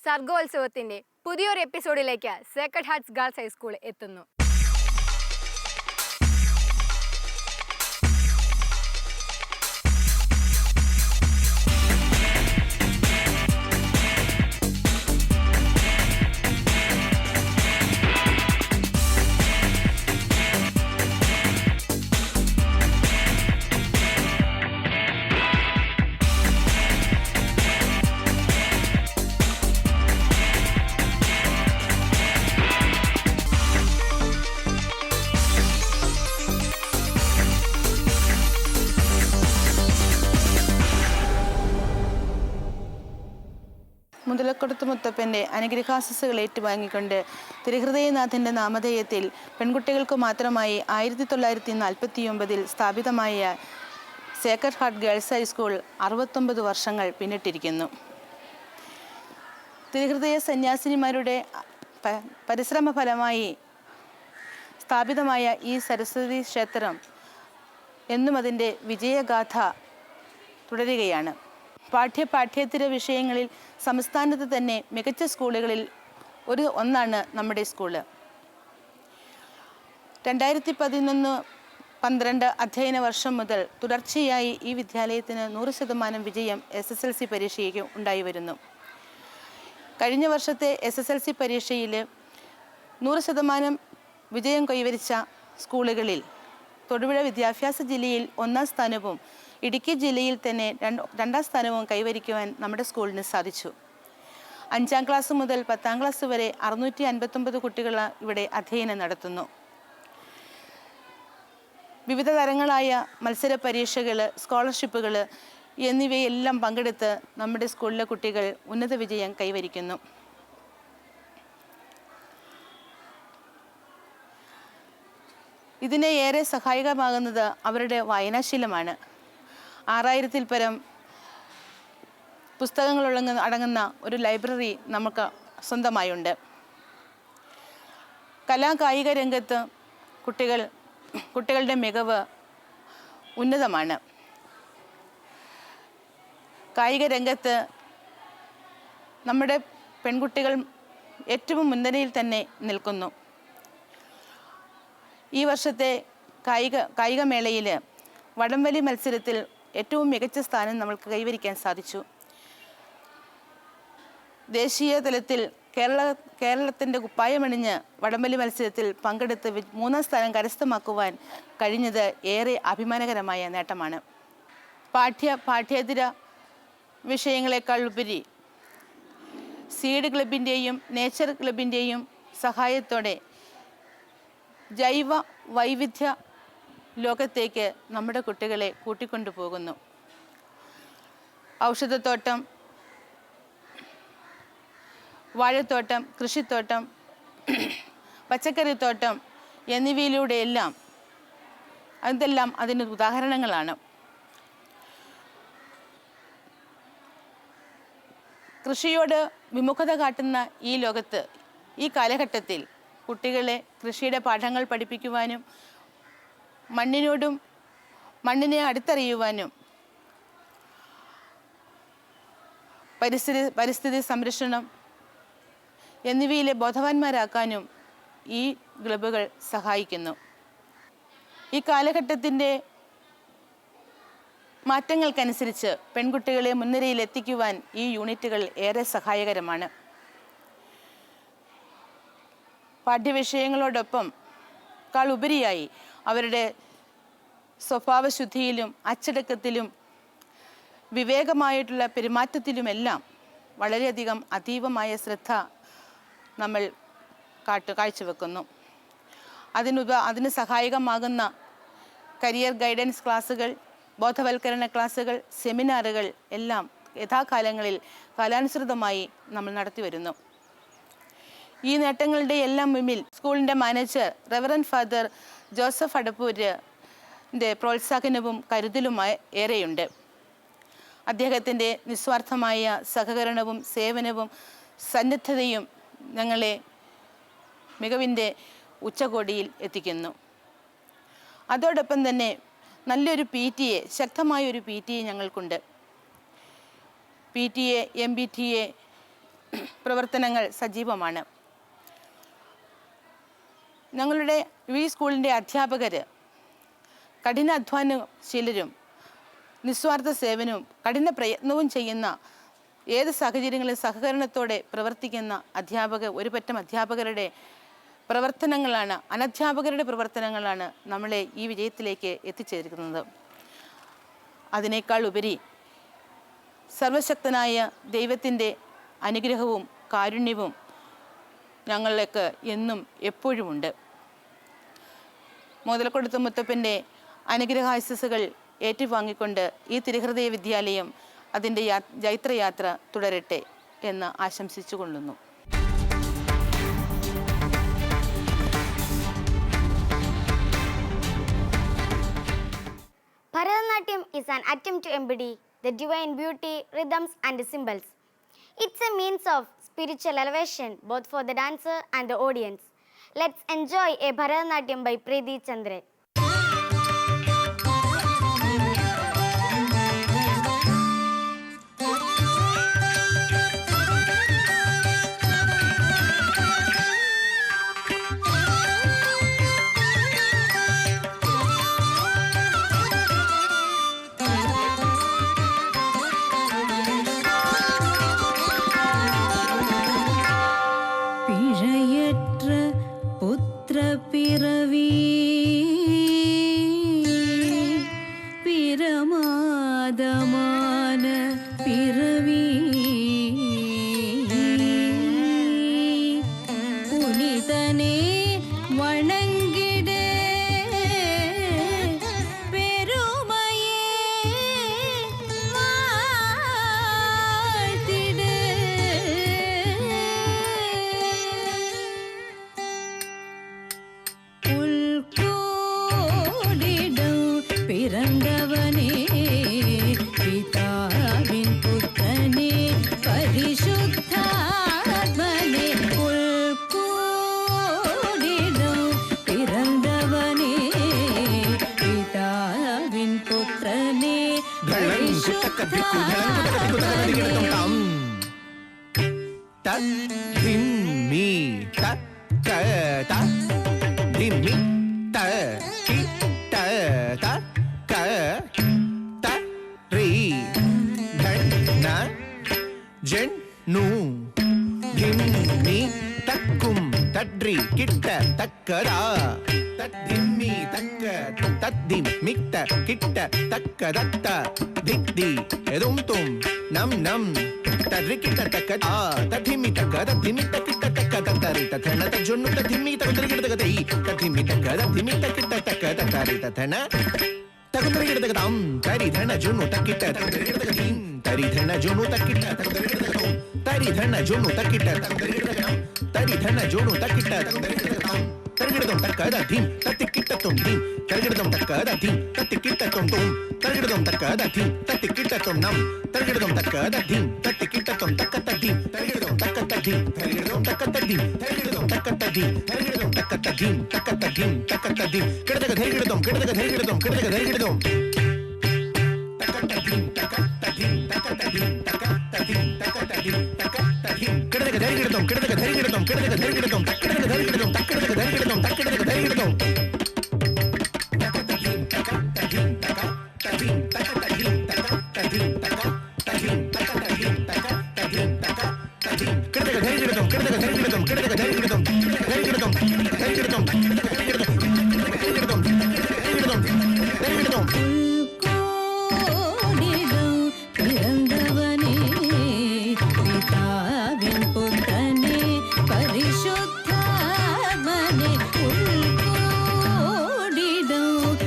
സർഗോത്സവത്തിന്റെ പുതിയൊരു എപ്പിസോഡിലേക്ക് Sacred hearts girls high school എത്തുന്നു. മുതലക്കൊടുത്ത് മുത്തപ്പൻ്റെ അനുഗ്രഹാശസ്സുകൾ ഏറ്റുവാങ്ങിക്കൊണ്ട് തിരുഹൃദയനാഥൻ്റെ നാമധേയത്തിൽ പെൺകുട്ടികൾക്ക് മാത്രമായി 1949 സ്ഥാപിതമായ സേക്രഡ് ഹാർട്ട് ഗേൾസ് ഹൈസ്കൂൾ 69 വർഷങ്ങൾ പിന്നിട്ടിരിക്കുന്നു. തിരുഹൃദയ സന്യാസിനിമാരുടെ പരിശ്രമ ഫലമായി സ്ഥാപിതമായ ഈ സരസ്വതി ക്ഷേത്രം എന്നും അതിൻ്റെ വിജയഗാഥ തുടരുകയാണ്. പാഠ്യേതര വിഷയങ്ങളിൽ സംസ്ഥാനത്ത് തന്നെ മികച്ച സ്കൂളുകളിൽ ഒന്നാണ് നമ്മുടെ സ്കൂള്. 2011-12 അധ്യയന വർഷം മുതൽ തുടർച്ചയായി ഈ വിദ്യാലയത്തിന് 100% വിജയം SSLC പരീക്ഷയ്ക്ക് ഉണ്ടായി വരുന്നു. കഴിഞ്ഞ വർഷത്തെ SSLC പരീക്ഷയിൽ 100% വിജയം കൈവരിച്ച സ്കൂളുകളിൽ തൊടുപുഴ വിദ്യാഭ്യാസ ജില്ലയിൽ 1ാം സ്ഥാനവും ഇടുക്കി ജില്ലയിൽ തന്നെ 2ാം സ്ഥാനവും കൈവരിക്കുവാൻ നമ്മുടെ സ്കൂളിന് സാധിച്ചു. 5ാം ക്ലാസ് മുതൽ 10ാം ക്ലാസ് വരെ 659 കുട്ടികൾ ഇവിടെ അധ്യയനം നടത്തുന്നു. വിവിധ തരങ്ങളായ മത്സര പരീക്ഷകൾ, സ്കോളർഷിപ്പുകൾ എന്നിവയെല്ലാം പങ്കെടുത്ത് നമ്മുടെ സ്കൂളിലെ കുട്ടികൾ ഉന്നത വിജയം കൈവരിക്കുന്നു. ഇതിനെ ഏറെ സഹായകമാകുന്നത് അവരുടെ വായനാശീലമാണ്. 6000-ൽ പരം പുസ്തകങ്ങൾ അടങ്ങുന്ന ഒരു ലൈബ്രറി നമുക്ക് സ്വന്തമായുണ്ട്. കലാകായിക രംഗത്ത് കുട്ടികളുടെ മികവ് ഉന്നതമാണ്. കായിക രംഗത്ത് നമ്മുടെ പെൺകുട്ടികൾ ഏറ്റവും മുൻനിരയിൽ തന്നെ നിൽക്കുന്നു. ഈ വർഷത്തെ കായികമേളയിൽ വടംവലി മത്സരത്തിൽ ഏറ്റവും മികച്ച സ്ഥാനം നമ്മൾക്ക് കൈവരിക്കാൻ സാധിച്ചു. ദേശീയ തലത്തിൽ കേരളത്തിൻ്റെ കുപ്പായമണിഞ്ഞ് വടംവലി മത്സരത്തിൽ പങ്കെടുത്ത് 3ാം സ്ഥാനം കരസ്ഥമാക്കുവാൻ കഴിഞ്ഞത് ഏറെ അഭിമാനകരമായ നേട്ടമാണ്. പാഠ്യേതര വിഷയങ്ങളെക്കാൾ ഉപരി സീഡ് ക്ലബിൻ്റെയും നേച്ചർ ക്ലബിൻ്റെയും സഹായത്തോടെ ജൈവ വൈവിധ്യ ലോകത്തേക്ക് നമ്മുടെ കുട്ടികളെ കൂട്ടിക്കൊണ്ടു പോകുന്നു. ഔഷധത്തോട്ടം, വാഴത്തോട്ടം, കൃഷിത്തോട്ടം, പച്ചക്കറിത്തോട്ടം എന്നിവയിലൂടെയെല്ലാം അതെല്ലാം അതിന് ഉദാഹരണങ്ങളാണ്. കൃഷിയോട് വിമുഖത കാട്ടുന്ന ഈ ലോകത്ത്, ഈ കാലഘട്ടത്തിൽ കുട്ടികളെ കൃഷിയുടെ പാഠങ്ങൾ പഠിപ്പിക്കുവാനും മണ്ണിനെ അടുത്തറിയുവാനും പരിസ്ഥിതി സംരക്ഷണം എന്നിവയിലെ ബോധവാന്മാരാക്കാനും ഈ ക്ലബ്ബുകൾ സഹായിക്കുന്നു. ഈ കാലഘട്ടത്തിൻ്റെ മാറ്റങ്ങൾക്കനുസരിച്ച് പെൺകുട്ടികളെ മുൻനിരയിൽ എത്തിക്കുവാൻ ഈ യൂണിറ്റുകൾ ഏറെ സഹായകരമാണ്. പാഠ്യവിഷയങ്ങളോടൊപ്പം ഉപരിയായി അവരുടെ സ്വഭാവശുദ്ധിയിലും അച്ചടക്കത്തിലും വിവേകമായിട്ടുള്ള പെരുമാറ്റത്തിലുമെല്ലാം വളരെയധികം അതീവമായ ശ്രദ്ധ നമ്മൾ കാഴ്ചവെക്കുന്നു. അതിന് സഹായകമാകുന്ന കരിയർ ഗൈഡൻസ് ക്ലാസ്സുകൾ, ബോധവൽക്കരണ ക്ലാസ്സുകൾ, സെമിനാറുകൾ എല്ലാം യഥാകാലങ്ങളിൽ കാലാനുസൃതമായി നമ്മൾ നടത്തി വരുന്നു. ഈ നേട്ടങ്ങളുടെ എല്ലാം മുന്നിൽ സ്കൂളിൻ്റെ മാനേജർ റെവറൻഡ് ഫാദർ ജോസഫ് അടപ്പൂരിൻ്റെ പ്രോത്സാഹനവും കരുതലുമായി ഏറെയുണ്ട്. അദ്ദേഹത്തിൻ്റെ നിസ്വാർത്ഥമായ സഹകരണവും സേവനവും സന്നദ്ധതയും ഞങ്ങളെ മികവിൻ്റെ ഉച്ചകോടിയിൽ എത്തിക്കുന്നു. അതോടൊപ്പം തന്നെ നല്ലൊരു ശക്തമായൊരു PTA ഞങ്ങൾക്കുണ്ട്. PTA, MBTA പ്രവർത്തനങ്ങൾ സജീവമാണ്. ഞങ്ങളുടെ ഈ സ്കൂളിൻ്റെ അധ്യാപകർ കഠിനാധ്വാനശീലരും നിസ്വാർത്ഥ സേവനവും കഠിന പ്രയത്നവും ചെയ്യുന്ന, ഏത് സാഹചര്യങ്ങളിലും സഹകരണത്തോടെ പ്രവർത്തിക്കുന്ന ഒരു പറ്റം അധ്യാപകരുടെ പ്രവർത്തനങ്ങളാണ്, അനധ്യാപകരുടെ പ്രവർത്തനങ്ങളാണ് നമ്മളെ ഈ വിജയത്തിലേക്ക് എത്തിച്ചേർക്കുന്നത്. അതിനേക്കാൾ ഉപരി സർവശക്തനായ ദൈവത്തിൻ്റെ അനുഗ്രഹവും കാരുണ്യവും ഞങ്ങളിലേക്ക് എന്നും എപ്പോഴുമുണ്ട്. മുതലക്കൊടുത്ത മുത്തപ്പൻ്റെ അനുഗ്രഹാശിസുകൾ ഏറ്റുവാങ്ങിക്കൊണ്ട് ഈ തിരുഹൃദയ വിദ്യാലയം അതിൻ്റെ ജൈത്രയാത്ര തുടരട്ടെ എന്ന് ആശംസിച്ചു കൊള്ളുന്നു. Bharatanatyam is an attempt to embody the divine beauty, rhythms and symbols. It's a means of spiritual elevation both for the dancer and the audience. Let's enjoy a Bharatanatyam by Preeti Chandran.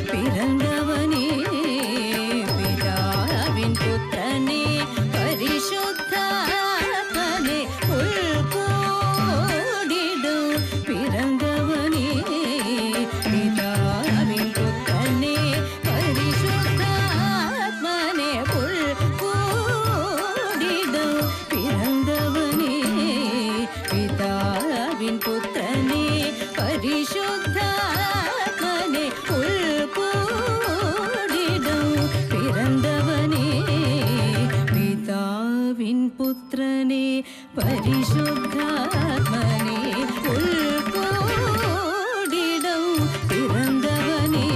பிறந்தவனே பிதாவின் புத்திரனே പരിശുദ്ധാത്മനെ ഉൾക്കോടിടം പിറந்தവനേ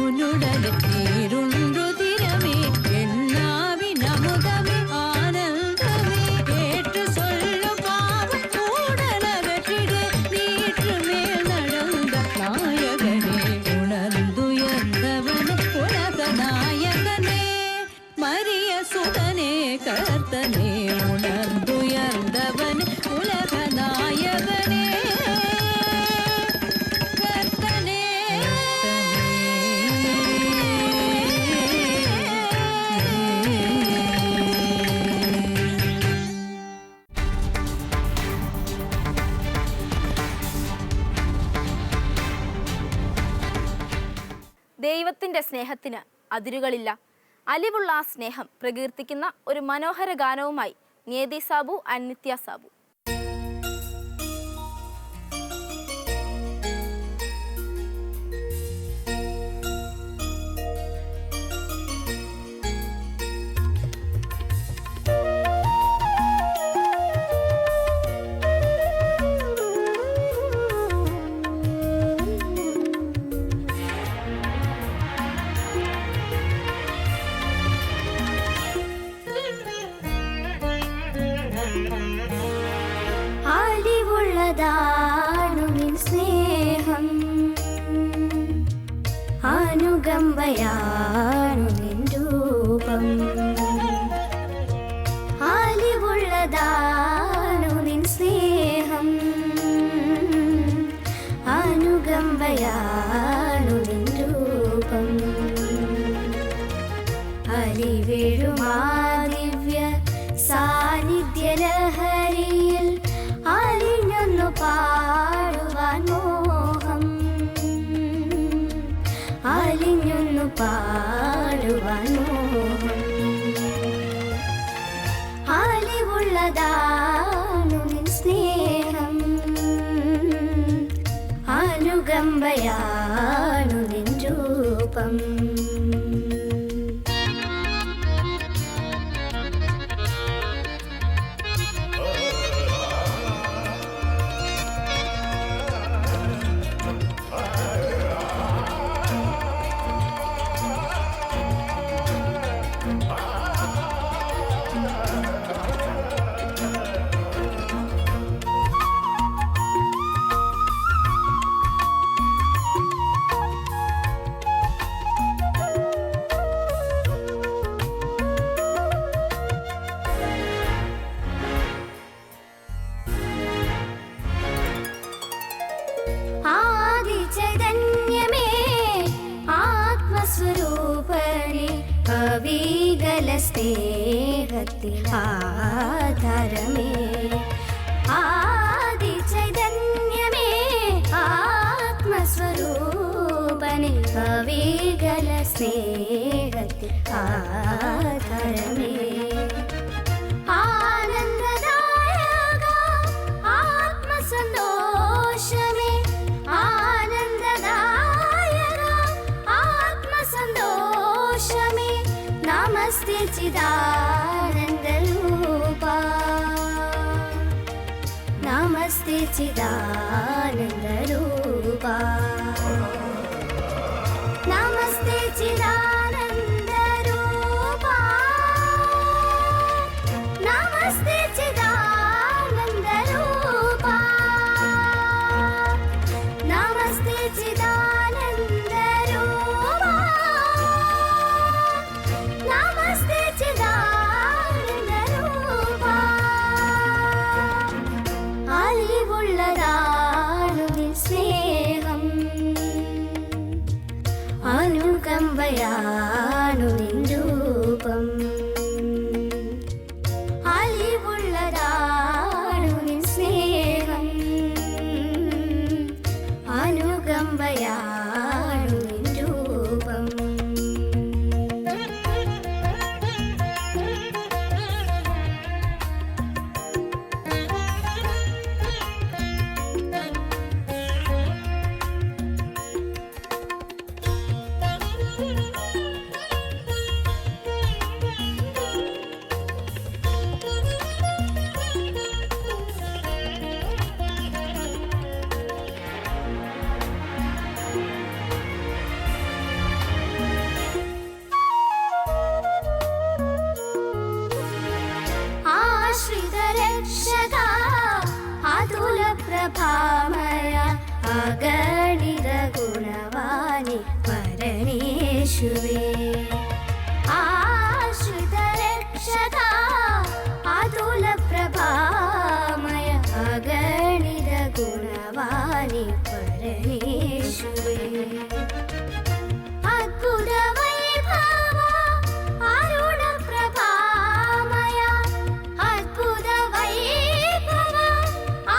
ഉന്നുടലെ നീരുണ്ടു തിരമേ എണ്ണാവിനമുതമേ ആനന്ദമേ കേട്ടു സൊല്ലു പാവം കൂടലകറ്റിടെ നീറ്റുമേൽ നടந்த നായകനേ ഉണർന്നുയർന്നവനെ ഉലക നായകനേ Maria സുതനേ കർത്തനേ ഉണർന്നുയർന്നവനെ ഉലക നായകനേ കർത്തനേ ദൈവത്തിൻ്റെ സ്നേഹത്തിന് അതിരുകളില്ല. അലിവുള്ള ആ സ്നേഹം പ്രകീർത്തിക്കുന്ന ഒരു മനോഹര ഗാനവുമായി നിയതി സാബു ആൻഡ് നിത്യ സാബു. അലിവുള്ളതാണു നിൻ സ്നേഹം, അനുകമ്പയാണു നിൻ രൂപം. അലിവുള്ളതാണു നിൻ സ്നേഹം, അനുകമ്പയാണു നിൻ രൂപം. അലിവെഴുമാ ദിവ്യ സാന്നിധ്യലഹരിയിൽ അലിഞ്ഞൊന്നു പാടുവാൻ മോഹം, അലിഞ്ഞൊന്നു പാടുവാൻ മോഹം. അലിവുള്ളതാണു നിൻ സ്നേഹം, അനുകമ്പയാണു നിൻ രൂപം. ആദിചൈതന്യമേ ആത്മസ്വരൂപനേ അവികല സ്നേഹത്തിൻ ആധാരമേ. ആദിചൈതന്യമേ ആത്മസ്വരൂപനേ അവികല സ്നേഹത്തിൻ ആധാരമേ. ആനന്ദദായക ആത്മസന്തോഷമേ, ആനന്ദദായക ആത്മസന്തോഷമേ. നമസ്തേ ചിദാനന്ദരൂപാ, നമസ്തേ ചിദാനന്ദരൂപാ, നമസ്തേ ചിദാനന്ദരൂപാ, നമസ്തേ ചിദാനന്ദരൂപാ, നമസ്തേ ചിദാനന്ദരൂപാ, നമസ്തേ ചിദാനന്ദരൂപാ. അലിവുള്ളതാണു നിൻ സ്നേഹം, അനുകമ്പയാണു നിൻ രൂപം. അലിവുള്ളതാണു നിൻ സ്നേഹം, അനുകമ്പയാണു നിൻ രൂപം. പ്രഭാമയ അഗണിത ഗുണവാനി പരമേശ്വരേ ആശ്രിത രക്ഷക അതുല പ്രഭാമയ അഗണിത ഗുണവാനി പരമേശ്വരേ അദ്ഭുത വൈഭവ അരുണ പ്രഭാമയ അദ്ഭുത വൈഭവ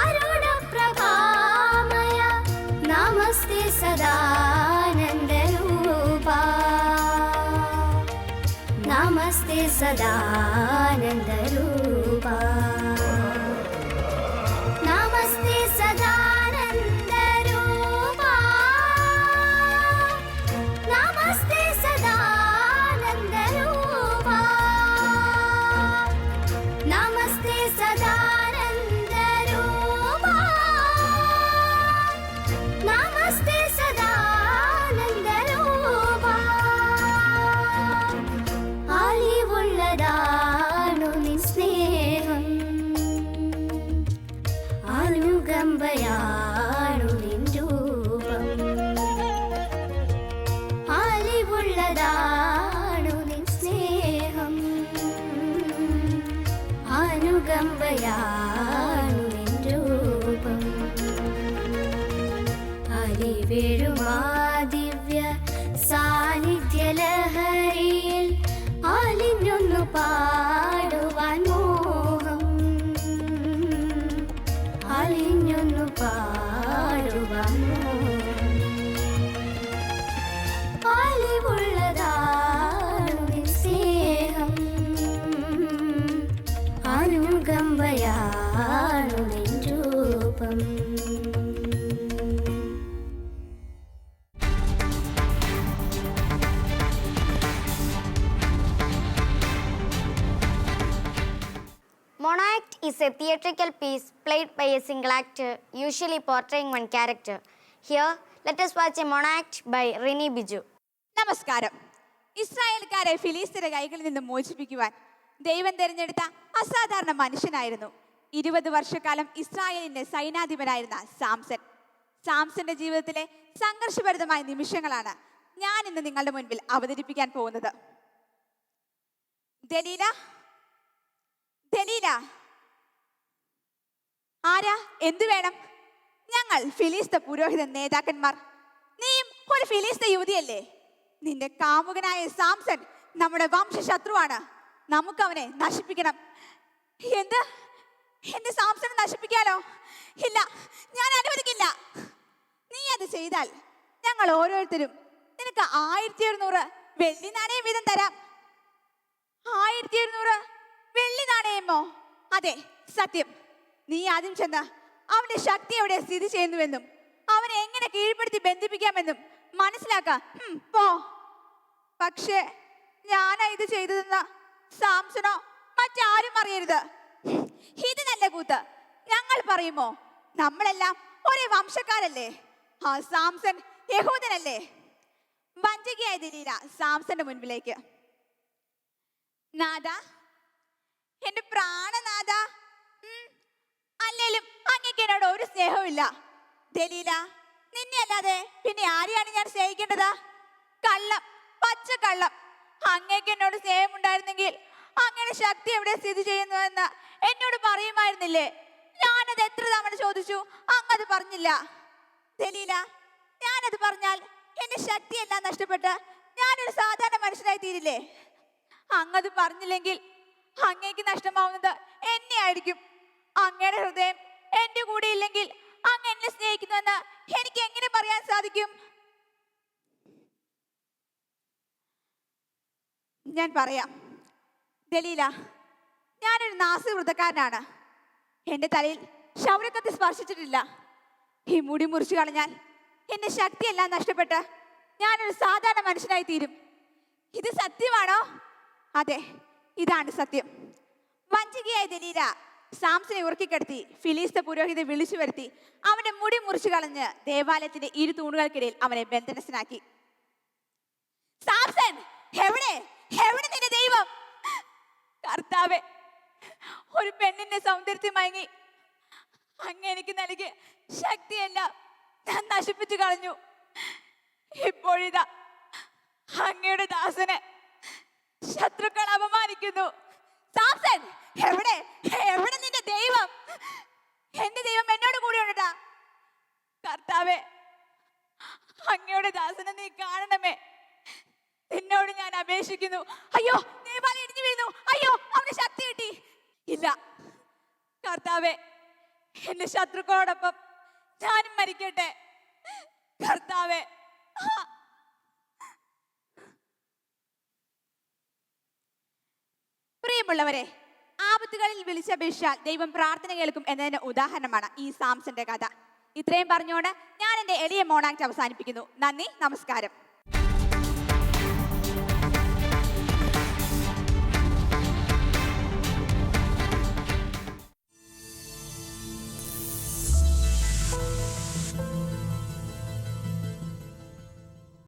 അരുണ പ്രഭാമയ നമസ്തേ സദാനന്ദ രൂപ നമസ്തേ സദാനന്ദ രൂപ നമസ്തേ സദാനന്ദ രൂപ നമസ്തേ സദാനന്ദ രൂപ നമസ്തേ സദാനന്ദ രൂപ നമസ്തേ സദാനന്ദ രൂപ അലിവുള്ളതാണു നിൻ സ്നേഹം അനുകമ്പയാണു നിൻ രൂപം അലിവുള്ളതാണു നിൻ സ്നേഹം അനുകമ്പയാണു നിൻ രൂപം അലിവേഴുമാ ദിവ്യ സാന്നിധ്യലഹരിയിൽ അലിഞ്ഞൊന്നു പാടുവാൻ മോഹം അലിഞ്ഞൊന്നു പാടുവാൻ മോഹം അലിവുള്ളതാണു നിൻ സ്നേഹം അനുകമ്പയാണു നിൻ രൂപം Monoact is a theatrical piece played by a single actor, usually portraying one character. Here, let us watch a monoact by Rini Biju. നമസ്കാരം. ഇസ്രായേൽക്കാരെ ഫിലിസ്തീന്റെ കൈകളിൽ നിന്ന് മോചിപ്പിക്കുവാൻ ദൈവം തിരഞ്ഞെടുത്ത അസാധാരണ മനുഷ്യനായിരുന്നു 20 വർഷക്കാലം ഇസ്രായേലിന്റെ സൈനാധിപനായിരുന്ന സാംസൺ. സാംസന്റെ ജീവിതത്തിലെ സംഘർഷഭരിതമായ നിമിഷങ്ങളാണ് ഞാൻ ഇന്ന് നിങ്ങളുടെ മുൻപിൽ അവതരിപ്പിക്കാൻ പോകുന്നത്. ദലീല, ദലീല, ആരാ? എന്തു വേണം? ഞങ്ങൾ ഫിലിസ്ത പുരോഹിത നേതാക്കന്മാർ. നീയും ഒരു ഫിലിസ്ത യുവതിയല്ലേ? നിന്റെ കാമുകനായ സാംസൺ നമ്മുടെ വംശശത്രുവാണ്. നമുക്ക് അവനെ നശിപ്പിക്കണം. എന്ത്? എന്റെ സാംസനെ നശിപ്പിക്കാലോ? ഇല്ല, ഞാൻ അനുവദിക്കില്ല. നീ അത് ചെയ്താൽ ഞങ്ങൾ ഓരോരുത്തരും നിനക്ക് 1700 വെള്ളി നാണയം വീതം തരാം. 1700 വെള്ളി നാണയമോ? അതെ, സത്യം. നീ ആദ്യം ചെന്ന് അവന്റെ ശക്തി എവിടെ സ്ഥിതി ചെയ്യുന്നുവെന്നും അവനെ എങ്ങനെ കീഴ്പ്പെടുത്തി ബന്ധിപ്പിക്കാമെന്നും മനസ്സിലാക്ക. പോ. പക്ഷേ ഞാനാ ഇത് ചെയ്തതെന്ന് സാംസണോ മറ്റാരും അറിയരുത്. ഇത് നല്ല കൂത്ത്. ഞങ്ങൾ പറയുമോ? നമ്മളെല്ലാം ഒരേ വംശക്കാരല്ലേ? ആ സാംസൺ യഹൂദനല്ലേ? വഞ്ചകയായ ദലീല സാംസന്റെ മുൻപിലേക്ക്. നാദാ, എന്റെ പ്രാണനാഥ, അല്ലേലും അങ്ങേക്ക് എന്നോട് ഒരു സ്നേഹമില്ല. ദലീല, നിന്നെ അല്ലാതെ പിന്നെ ആരെയാണ് ഞാൻ സ്നേഹിക്കേണ്ടത്? കള്ളം, പച്ചക്കള്ളം. അങ്ങേക്ക് എന്നോട് സ്നേഹമുണ്ടായിരുന്നെങ്കിൽ അങ്ങനെ ശക്തി എവിടെ സ്ഥിതി ചെയ്യുന്നുവെന്ന് എന്നോട് പറയുമായിരുന്നില്ലേ? ഞാനത് എത്ര തവണ ചോദിച്ചു, അങ്ങത് പറഞ്ഞില്ല. ദലീല, ഞാനത് പറഞ്ഞാൽ എന്റെ ശക്തിയെല്ലാം നഷ്ടപ്പെട്ട് ഞാനൊരു സാധാരണ മനുഷ്യനായി തീരില്ലേ? അങ്ങത് പറഞ്ഞില്ലെങ്കിൽ അങ്ങേക്ക് നഷ്ടമാവുന്നത് എന്നെ ആയിരിക്കും. അങ്ങയുടെ ഹൃദയം എന്റെ കൂടെ ഇല്ലെങ്കിൽ അങ്ങ് എന്നെ സ്നേഹിക്കുന്നുവെന്ന് എനിക്ക് എങ്ങനെ പറയാൻ സാധിക്കും? ഞാൻ പറയാം. ദലീല, ഞാനൊരു നാസി വൃദ്ധക്കാരനാണ്. എൻ്റെ തലയിൽ ക്ഷൗരക്കത്തി സ്പർശിച്ചിട്ടില്ല. ഈ മുടി മുറിച്ചു കളഞ്ഞാൽ എൻ്റെ ശക്തിയെല്ലാം നഷ്ടപ്പെട്ട് ഞാനൊരു സാധാരണ മനുഷ്യനായി തീരും. ഇത് സത്യമാണോ? അതെ, ഇതാണ് സത്യം. വഞ്ചികയായ ദലീല സാംസനെ ഉറക്കിക്കിടത്തി ഫിലിസ്ത പുരോഹിതനെ വിളിച്ചു വരുത്തി അവന്റെ മുടി മുറിച്ചു കളഞ്ഞ് ദേവാലയത്തിന്റെ 2 തൂണുകൾക്കിടയിൽ അവനെ ബന്ധനസ്ഥനാക്കി. സാംസൺ, എവിടെ എവിടെ നിന്റെ ദൈവം? കർത്താവേ, ഒരു പെണ്ണിന്റെ സൗന്ദര്യത്തിൽ മയങ്ങി അങ്ങ് എനിക്ക് നൽകിയ ശക്തിയെല്ലാം ഞാൻ നശിപ്പിച്ചു കളഞ്ഞു. ഇപ്പോഴിതാ അങ്ങയുടെ ദാസനെ ശത്രുക്കൾ അപമാനിക്കുന്നു. സാംസൺ, എവിടെ എവിടെ നിന്റെ ദൈവം? എന്റെ ദൈവം എന്നോട് കൂടെ ഉണ്ടാ. കർത്താവേ, അങ്ങയുടെ ദാസനെ നീ കാണണമേ. നിന്നോട് ഞാൻ അപേക്ഷിക്കുന്നു. അയ്യോ, ദേവാലയം ഇടിഞ്ഞു വീഴുന്നു. അയ്യോ, അവന് ശക്തി കിട്ടി. ഇല്ല കർത്താവേ, എന്റെ ശത്രുക്കളോടൊപ്പം ഞാനും മരിക്കട്ടെ. കർത്താവേ. പ്രിയമുള്ളവരെ, ആപത്തുകളിൽ വിളിച്ചപേക്ഷിച്ചാൽ ദൈവം പ്രാർത്ഥന കേൾക്കും എന്നതിന് ഉദാഹരണമാണ് ഈ സാംസന്റെ കഥ. ഇത്രയും പറഞ്ഞുകൊണ്ട് ഞാൻ എൻ്റെ എളിയ മോണാക്ട് അവസാനിപ്പിക്കുന്നു. നന്ദി, നമസ്കാരം.